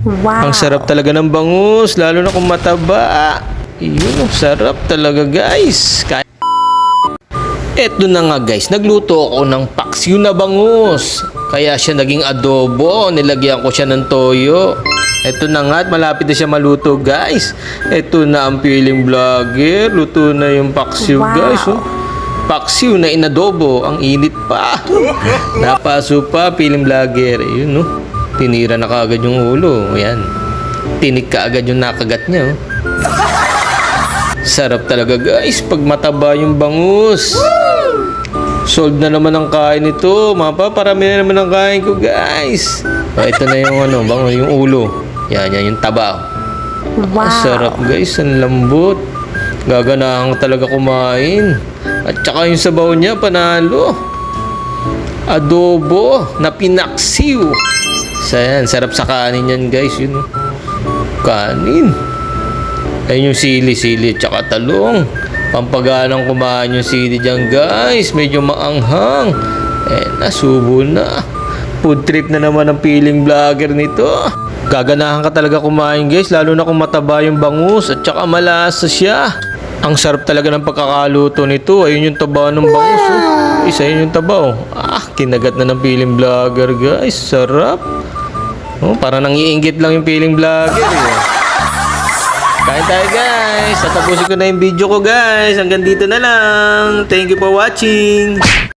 Wow. Ang sarap talaga ng bangus, lalo na kung mataba. Yun, sarap talaga guys. Eto na nga guys, nagluto ako ng paksiw na bangus. Kaya siya naging adobo, nilagyan ko siya ng toyo. Eto na nga at malapit na siya maluto guys. Eto na ang piling vlogger, luto na yung paksiw guys. Oh. Paksiw na inadobo, ang init pa. Napaso pa piling vlogger. Yun, no? Tinira na kaagad yung ulo. Ayan. Tinik kaagad yung nakagat niya. Oh. Sarap talaga guys pag mataba yung bangus. Sold na naman ang kain nito. Mapa, parami na naman ang kain ko guys. O, ito na yung bangus, yung ulo. Yan, yung taba. Wow. Sarap guys, ang lambot. Gaganahan talaga kumain. At saka yung sabaw niya, panalo. Adobo na pinaksiw. Sarap sa kanin yan guys. Yun, kanin. Ayun yung sili-sili at saka talong. Pampaganang kumain yung sili dyan guys. Medyo maanghang. Nasubo na. Food trip na naman ang piling vlogger nito. Gaganahan ka talaga kumain guys. Lalo na kung mataba yung bangus at saka malasa siya. Ang sarap talaga ng pagkakaluto nito. Ayun yung taba ng bangus. Oh. Isa yun yung taba. Oh. Kinagat na ng piling vlogger guys. Sarap. Parang nangiinggit lang yung piling vlogger. Kain tayo guys. Tatapusin ko na yung video ko guys. Hanggang dito na lang. Thank you for watching.